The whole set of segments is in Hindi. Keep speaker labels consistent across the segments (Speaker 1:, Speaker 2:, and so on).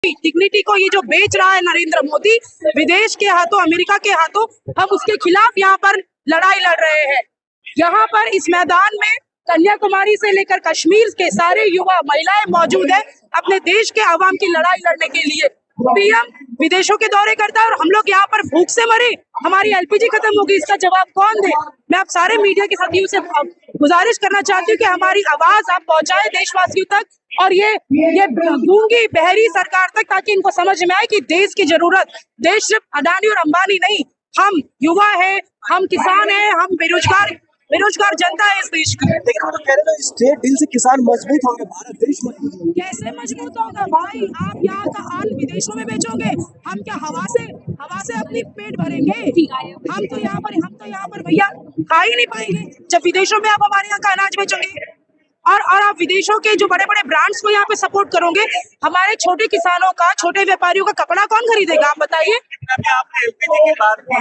Speaker 1: डिग्निटी को ये जो बेच रहा है नरेंद्र मोदी विदेश के हाथों, अमेरिका के हाथों, हम उसके खिलाफ यहाँ पर लड़ाई लड़ रहे हैं। यहाँ पर इस मैदान में कन्याकुमारी से लेकर कश्मीर के सारे युवा महिलाएं मौजूद है अपने देश के आवाम की लड़ाई लड़ने के लिए। पीएम विदेशों के दौरे करता है और हम लोग यहाँ पर भूख से मरे, हमारी एलपीजी खत्म होगी, इसका जवाब कौन दे? मैं आप सारे मीडिया के साथियों से गुजारिश करना चाहती हूँ कि हमारी आवाज आप पहुंचाए देशवासियों तक और ये गूंगी बहरी सरकार तक, ताकि इनको समझ में आए कि देश की जरूरत, देश सिर्फ अडानी और अंबानी नहीं, हम युवा है, हम किसान है, हम बेरोजगार जनता है इस देश की।
Speaker 2: लेकिन वो कह रहे हैं स्टेट डील से किसान मजबूत होंगे, भारत देश मजबूत होगा।
Speaker 1: कैसे मजबूत होगा भाई? आप यहाँ का अन्न विदेशों में बेचोगे, हम क्या हवा से अपनी पेट भरेंगे? हम तो यहाँ पर भैया खा ही नहीं पाएंगे जब विदेशों में आप हमारे यहाँ का अनाज बेचोगे। और आप विदेशों के जो बड़े बड़े ब्रांड्स को यहाँ पे सपोर्ट करोगे, हमारे छोटे किसानों का, छोटे व्यापारियों का कपड़ा कौन खरीदेगा? आप बताइए।
Speaker 2: आपने एलपीजी की बात की,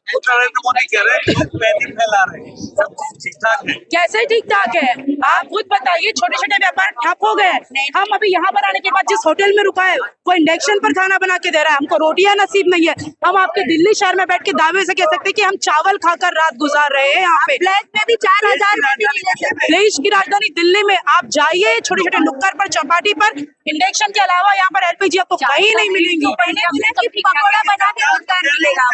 Speaker 2: नरेंद्र मोदी कह रहे हैं पैसे फैला रहे हैं, सब ठीक ठाक है।
Speaker 1: कैसे ठीक ठाक है? आप खुद बताइए। छोटे छोटे व्यापार ठप हो गए। हम अभी यहाँ पर आने के बाद जिस होटल में रुका है वो इंडक्शन पर खाना बना के दे रहा है, हमको रोटियां नसीब नहीं है। हम आपके दिल्ली शहर में बैठ के दावे से कह सकते हैं कि हम चावल खाकर रात गुजार रहे हैं। यहाँ पे फ्लैट में भी 4000 देश की राजधानी दिल्ली में आप जाइए, छोटे छोटे नुक्कड़ पर, चौपाटी पर, इंडक्शन के अलावा यहाँ पर एलपीजी आपको कहीं नहीं मिलेंगी।
Speaker 3: पकौड़ा बना के रोजगार मिलेगा।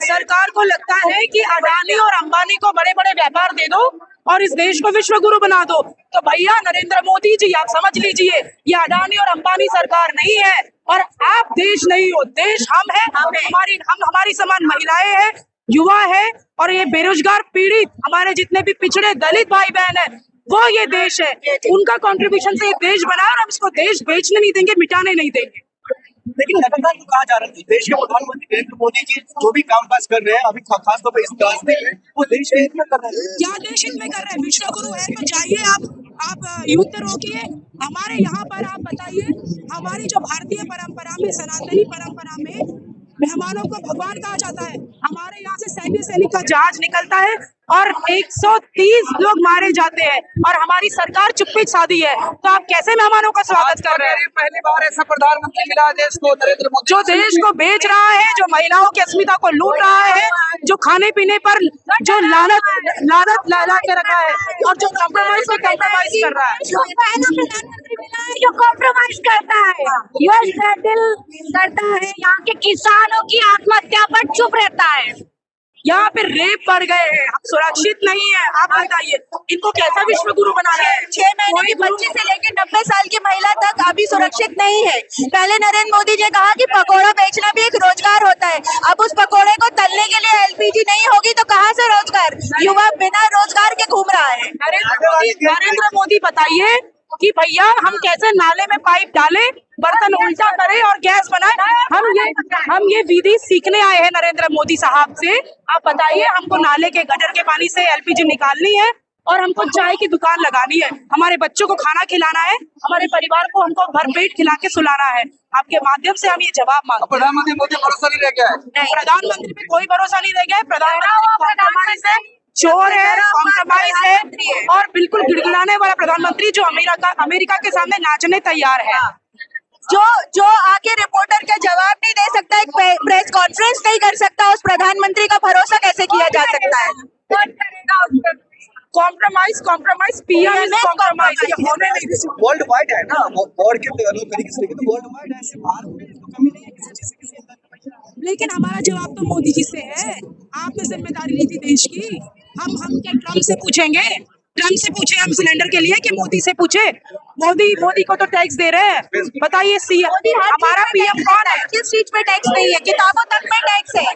Speaker 1: सरकार को लगता है कि अडानी और अंबानी को बड़े बड़े व्यापार दे दो और इस देश को विश्व गुरु बना दो। तो भैया नरेंद्र मोदी जी, आप समझ लीजिए, ये अडानी और अंबानी सरकार नहीं है और आप देश नहीं हो, देश हम है। हमारी समान महिलाएं हैं, युवा है और ये बेरोजगार पीड़ित हमारे जितने भी पिछड़े दलित भाई बहन है, वो ये देश है। उनका कंट्रीब्यूशन से ये देश बना और हम इसको देश बेचने नहीं देंगे, मिटाने नहीं देंगे।
Speaker 2: लेकिन लगातार तो कहा जा रहा है देश के प्रधानमंत्री नरेंद्र मोदी जी जो भी काम काज कर रहे हैं अभी खासतौर पर इस रास्ते में, वो देश के हित में कर रहे हैं।
Speaker 1: क्या देश हित में कर रहे हैं? विश्व गुरु है तो जाइए आप युद्ध रोकिए। हमारे यहाँ पर आप बताइए, हमारी जो भारतीय परंपरा में, सनातनी परंपरा में मेहमानों को भगवान कहा जाता है। हमारे यहाँ से सैनिक का जहाज निकलता है और 130 लोग मारे जाते हैं और हमारी सरकार चुप्पी साधी है। तो आप कैसे मेहमानों का स्वागत कर रहे हैं?
Speaker 2: पहली बार ऐसा प्रधानमंत्री मिला देश को, नरेंद्र मोदी,
Speaker 1: जो देश को बेच रहा है, जो महिलाओं की अस्मिता को लूट रहा है, जो खाने पीने पर जो लानत ला के रखा है और जो कॉम्प्रोमाइज कर रहा है,
Speaker 3: जो कॉम्प्रोमाइज करता है, यूएस डील करता है, यहाँ के किसानों की आत्महत्या पर चुप रहता है।
Speaker 1: यहाँ पे रेप बढ़ गए हैं, हम सुरक्षित नहीं है। आप बताइए इनको कैसा विश्व गुरु बना रहे हैं?
Speaker 3: 6 महीने की बच्ची से लेकर 90 साल की महिला तक अभी सुरक्षित नहीं है। पहले नरेंद्र मोदी जी ने कहा कि पकौड़ा बेचना भी एक रोजगार होता है। अब उस पकौड़े को तलने के लिए एलपीजी नहीं होगी तो कहाँ से रोजगार? युवा बिना रोजगार के घूम रहा है।
Speaker 1: नरेंद्र मोदी बताइए कि भैया हम कैसे नाले में पाइप डालें, बर्तन उल्टा करें और गैस बनाए। हम ये विधि सीखने आए हैं नरेंद्र मोदी साहब से। आप बताइए, हमको नाले के गटर के पानी से एलपीजी निकालनी है और हमको चाय की दुकान लगानी है, हमारे बच्चों को खाना खिलाना है, हमारे परिवार को हमको भरपेट खिला के सुलाना है। आपके माध्यम से हम ये जवाब मांगते हैं।
Speaker 2: प्रधानमंत्री मोदी भरोसा नहीं रह गया है।
Speaker 1: प्रधानमंत्री पे कोई भरोसा नहीं रह गया है। प्रधानमंत्री से चोर है, कॉम्प्रोमाइज है और बिल्कुल गिड़गिड़ाने वाला प्रधानमंत्री जो अमेरिका के सामने नाचने तैयार है।
Speaker 3: जो आके रिपोर्टर का जवाब नहीं दे सकता, एक प्रेस कॉन्फ्रेंस नहीं कर सकता, उस प्रधानमंत्री का भरोसा कैसे किया जा सकता है?
Speaker 1: कॉम्प्रोमाइज पीएम कॉम्प्रोमाइज होने नहीं।
Speaker 2: वर्ल्ड वाइड है ना, और के तरीके से तो वर्ल्ड वाइड है, ऐसे भारत में इसको कमी नहीं है किसी चीज की।
Speaker 1: लेकिन हमारा जवाब तो मोदी जी से है। आपने जिम्मेदारी ली थी देश की। हम क्या ट्रम्प से पूछेंगे? ट्रम्प से पूछे हम सिलेंडर के लिए कि मोदी से पूछे? मोदी को तो टैक्स दे रहे हैं। बताइए हमारा पीएम कौन है?
Speaker 3: किस चीज पे टैक्स नहीं है? किताबों तक में टैक्स है।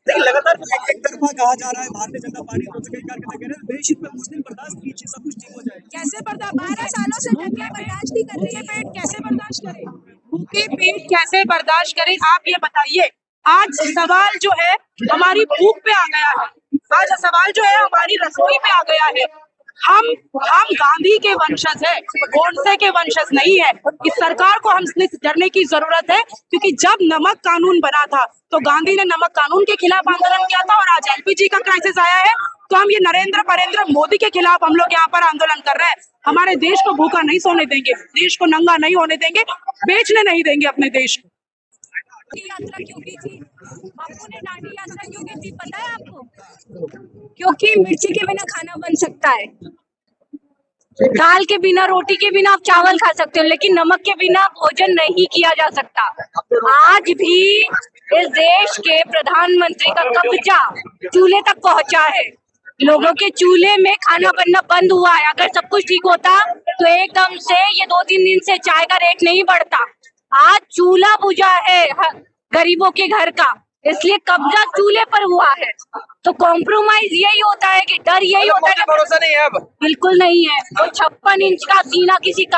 Speaker 2: लेकिन लगातार एक तरफा कहा जा रहा है भारतीय जनता पार्टी को, कई कह रहे हैं देश हित में मुस्लिम बर्दाश्त कीजिए, सब कुछ ठीक हो जाएगा।
Speaker 1: कैसे बर्दाश्त? 12 सालों से जंगें बर्दाश्त नहीं कर रही है। पेट कैसे बर्दाश्त करें? भूखे पेट कैसे बर्दाश्त करें? आप ये बताइए। आज सवाल जो है हमारी भूख पे आ गया है, आज सवाल जो है हमारी रसोई पे आ गया है। हम गांधी के वंशज है, गोडसे के वंशज नहीं है। इस सरकार को हमसे डरने की जरूरत है, क्योंकि जब नमक कानून बना था तो गांधी ने नमक कानून के खिलाफ आंदोलन किया था और आज एलपीजी का क्राइसिस आया है तो हम ये नरेंद्र मोदी के खिलाफ हम लोग यहाँ पर आंदोलन कर रहे हैं। हमारे देश को भूखा नहीं सोने देंगे, देश को नंगा नहीं होने देंगे, बेचने नहीं देंगे अपने देश को।
Speaker 3: यात्रा क्यों की थी? बापू ने दांडी यात्रा क्यों की थी पता है आपको? क्योंकि मिर्ची के बिना खाना बन सकता है, दाल के बिना, रोटी के बिना आप चावल खा सकते हो, लेकिन नमक के बिना भोजन नहीं किया जा सकता। आज भी इस देश के प्रधानमंत्री का कब्जा चूल्हे तक पहुंचा है, लोगों के चूल्हे में खाना बनना बंद हुआ है। अगर सब कुछ ठीक होता तो एकदम से ये 2-3 दिन से चाय का रेट नहीं बढ़ता। आज चूल्हा बुझा है गरीबों के घर का, इसलिए कब्जा चूल्हे पर हुआ है। तो कॉम्प्रोमाइज यही होता है कि डर यही होता है,
Speaker 2: भरोसा नहीं है अब,
Speaker 3: बिल्कुल नहीं है। वो 56 इंच का सीना किसी